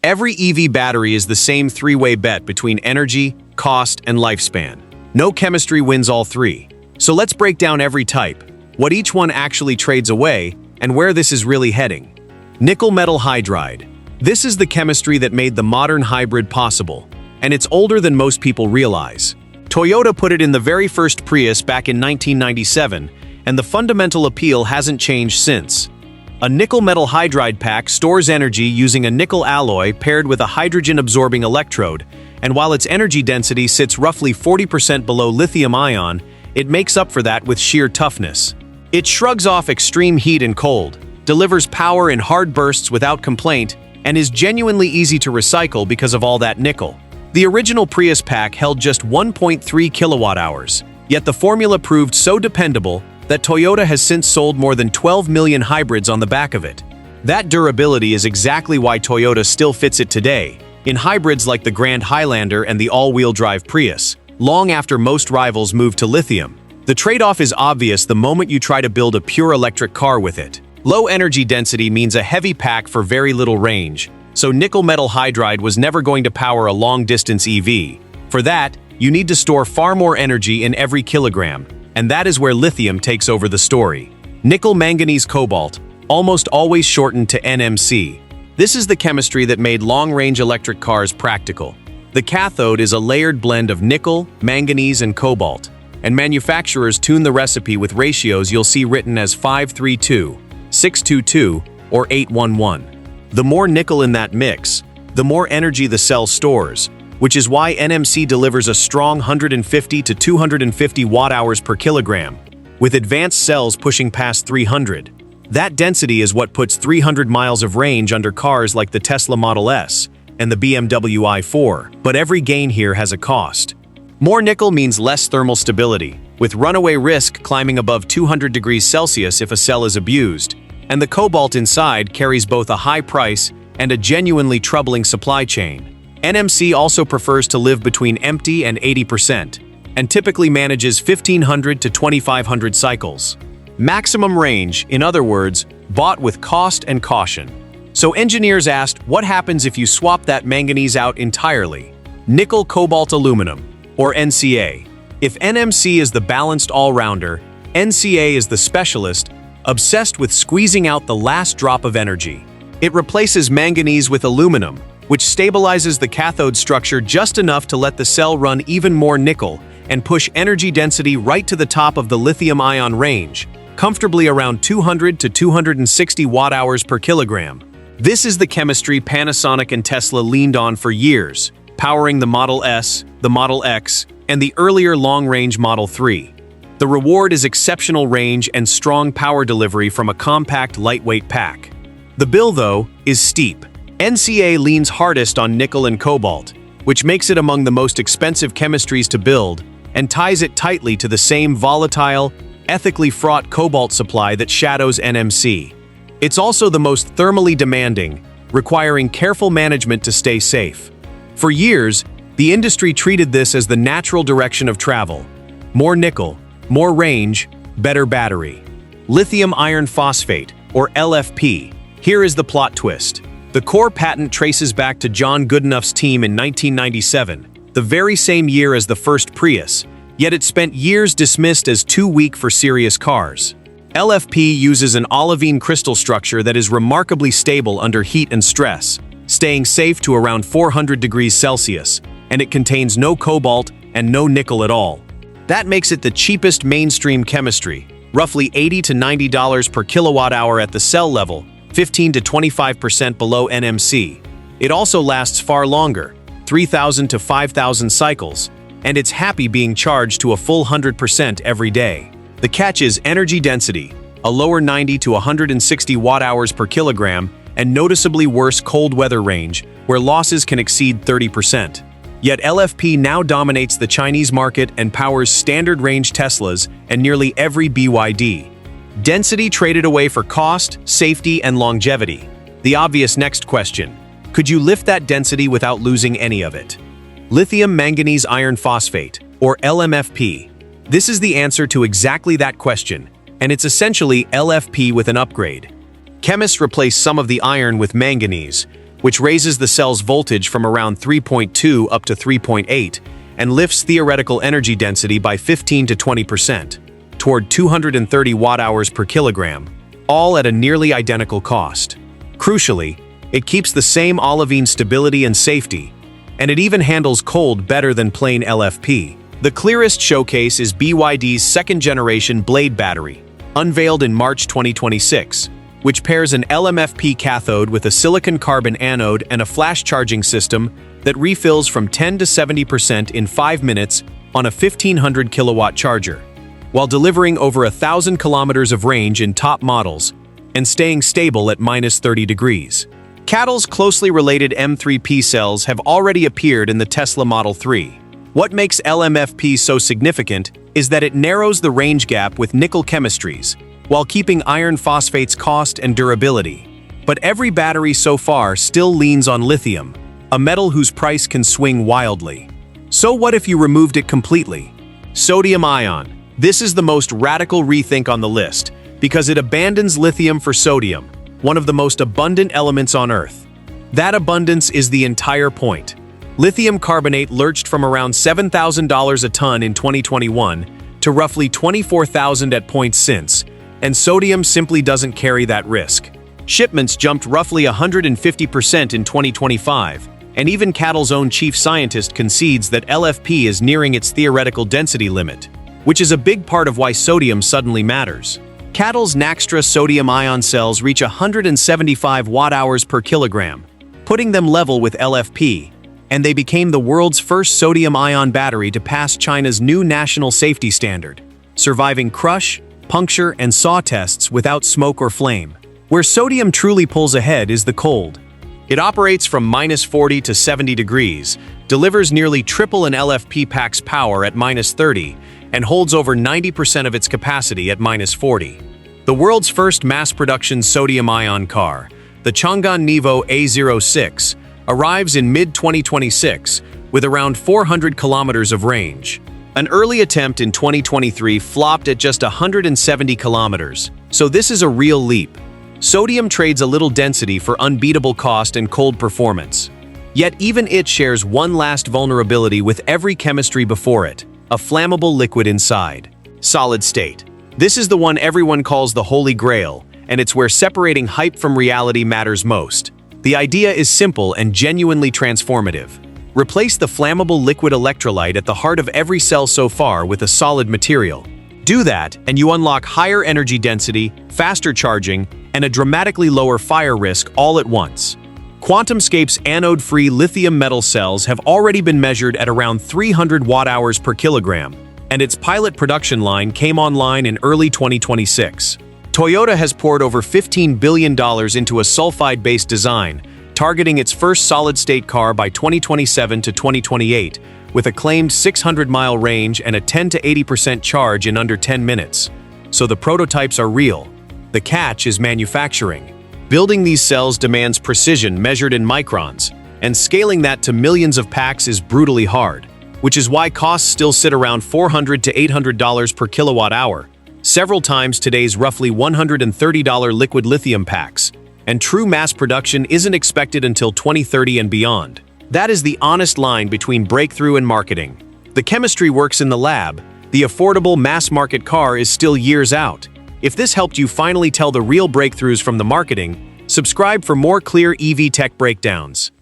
Every EV battery is the same three-way bet between energy, cost, and lifespan. No chemistry wins all three. So let's break down every type, what each one actually trades away, and where this is really heading. Nickel metal hydride. This is the chemistry that made the modern hybrid possible, and it's older than most people realize. Toyota put it in the very first Prius back in 1997, and the fundamental appeal hasn't changed since. A nickel metal hydride pack stores energy using a nickel alloy paired with a hydrogen-absorbing electrode, and while its energy density sits roughly 40% below lithium-ion, it makes up for that with sheer toughness. It shrugs off extreme heat and cold, delivers power in hard bursts without complaint, and is genuinely easy to recycle because of all that nickel. The original Prius pack held just 1.3 kilowatt-hours, yet the formula proved so dependable that Toyota has since sold more than 12 million hybrids on the back of it. That durability is exactly why Toyota still fits it today, in hybrids like the Grand Highlander and the all-wheel drive Prius, long after most rivals moved to lithium. The trade-off is obvious the moment you try to build a pure electric car with it. Low energy density means a heavy pack for very little range, so nickel metal hydride was never going to power a long-distance EV. For that, you need to store far more energy in every kilogram, and that is where lithium takes over the story. Nickel manganese cobalt, almost always shortened to NMC. This is the chemistry that made long-range electric cars practical. The cathode is a layered blend of nickel, manganese, and cobalt, and manufacturers tune the recipe with ratios you'll see written as 532, 622, or 811. The more nickel in that mix, the more energy the cell stores, which is why NMC delivers a strong 150 to 250 watt-hours per kilogram, with advanced cells pushing past 300. That density is what puts 300 miles of range under cars like the Tesla Model S and the BMW i4, but every gain here has a cost. More nickel means less thermal stability, with runaway risk climbing above 200 degrees Celsius if a cell is abused, and the cobalt inside carries both a high price and a genuinely troubling supply chain. NMC also prefers to live between empty and 80%, and typically manages 1,500 to 2,500 cycles. Maximum range, in other words, bought with cost and caution. So engineers asked, what happens if you swap that manganese out entirely? Nickel cobalt aluminum, or NCA. If NMC is the balanced all-rounder, NCA is the specialist, obsessed with squeezing out the last drop of energy. It replaces manganese with aluminum, which stabilizes the cathode structure just enough to let the cell run even more nickel and push energy density right to the top of the lithium-ion range, comfortably around 200 to 260 watt-hours per kilogram. This is the chemistry Panasonic and Tesla leaned on for years, powering the Model S, the Model X, and the earlier long-range Model 3. The reward is exceptional range and strong power delivery from a compact, lightweight pack. The bill, though, is steep. NCA leans hardest on nickel and cobalt, which makes it among the most expensive chemistries to build and ties it tightly to the same volatile, ethically fraught cobalt supply that shadows NMC. It's also the most thermally demanding, requiring careful management to stay safe. For years, the industry treated this as the natural direction of travel. More nickel, more range, better battery. Lithium iron phosphate, or LFP. Here is the plot twist. The core patent traces back to John Goodenough's team in 1997, the very same year as the first Prius, yet it spent years dismissed as too weak for serious cars. LFP uses an olivine crystal structure that is remarkably stable under heat and stress, staying safe to around 400 degrees Celsius, and it contains no cobalt and no nickel at all. That makes it the cheapest mainstream chemistry, roughly $80 to $90 per kilowatt-hour at the cell level, 15 to 25% below NMC. It also lasts far longer, 3,000 to 5,000 cycles, and it's happy being charged to a full 100% every day. The catch is energy density, a lower 90 to 160 watt-hours per kilogram, and noticeably worse cold weather range, where losses can exceed 30%. Yet LFP now dominates the Chinese market and powers standard-range Teslas and nearly every BYD. Density traded away for cost, safety, and longevity. The obvious next question: could you lift that density without losing any of it? Lithium manganese iron phosphate, or LMFP. This is the answer to exactly that question, and it's essentially LFP with an upgrade. Chemists replace some of the iron with manganese, which raises the cell's voltage from around 3.2 up to 3.8 and lifts theoretical energy density by 15 to 20%, toward 230 watt-hours per kilogram, all at a nearly identical cost. Crucially, it keeps the same olivine stability and safety, and it even handles cold better than plain LFP. The clearest showcase is BYD's second-generation Blade battery, unveiled in March 2026, which pairs an LMFP cathode with a silicon-carbon anode and a flash charging system that refills from 10 to 70% in 5 minutes on a 1500 kilowatt charger, while delivering over 1,000 kilometers of range in top models and staying stable at -30 degrees. CATL's closely related M3P cells have already appeared in the Tesla Model 3. What makes LMFP so significant is that it narrows the range gap with nickel chemistries, while keeping iron phosphate's cost and durability. But every battery so far still leans on lithium, a metal whose price can swing wildly. So what if you removed it completely? Sodium-ion. This is the most radical rethink on the list, because it abandons lithium for sodium, one of the most abundant elements on Earth. That abundance is the entire point. Lithium carbonate lurched from around $7,000 a ton in 2021 to roughly $24,000 at points since, and sodium simply doesn't carry that risk. Shipments jumped roughly 150% in 2025, and even CATL's own chief scientist concedes that LFP is nearing its theoretical density limit, which is a big part of why sodium suddenly matters. CATL's Naxtra sodium-ion cells reach 175 watt-hours per kilogram, putting them level with LFP, and they became the world's first sodium-ion battery to pass China's new national safety standard, surviving crush, puncture, and saw tests without smoke or flame. Where sodium truly pulls ahead is the cold. It operates from -40 to 70 degrees, delivers nearly triple an LFP pack's power at -30, and holds over 90% of its capacity at -40. The world's first mass-production sodium-ion car, the Chang'an Nevo A06, arrives in mid-2026 with around 400 kilometers of range. An early attempt in 2023 flopped at just 170 kilometers, so this is a real leap. Sodium trades a little density for unbeatable cost and cold performance. Yet even it shares one last vulnerability with every chemistry before it: a flammable liquid inside. Solid state. This is the one everyone calls the Holy Grail, and it's where separating hype from reality matters most. The idea is simple and genuinely transformative. Replace the flammable liquid electrolyte at the heart of every cell so far with a solid material. Do that, and you unlock higher energy density, faster charging, and a dramatically lower fire risk all at once. QuantumScape's anode-free lithium metal cells have already been measured at around 300 watt-hours per kilogram, and its pilot production line came online in early 2026. Toyota has poured over $15 billion into a sulfide-based design, targeting its first solid-state car by 2027 to 2028, with a claimed 600-mile range and a 10 to 80% charge in under 10 minutes. So the prototypes are real. The catch is manufacturing. Building these cells demands precision measured in microns, and scaling that to millions of packs is brutally hard, which is why costs still sit around $400 to $800 per kilowatt-hour, several times today's roughly $130 liquid lithium packs, and true mass production isn't expected until 2030 and beyond. That is the honest line between breakthrough and marketing. The chemistry works in the lab, the affordable mass-market car is still years out. If this helped you finally tell the real breakthroughs from the marketing, subscribe for more clear EV tech breakdowns.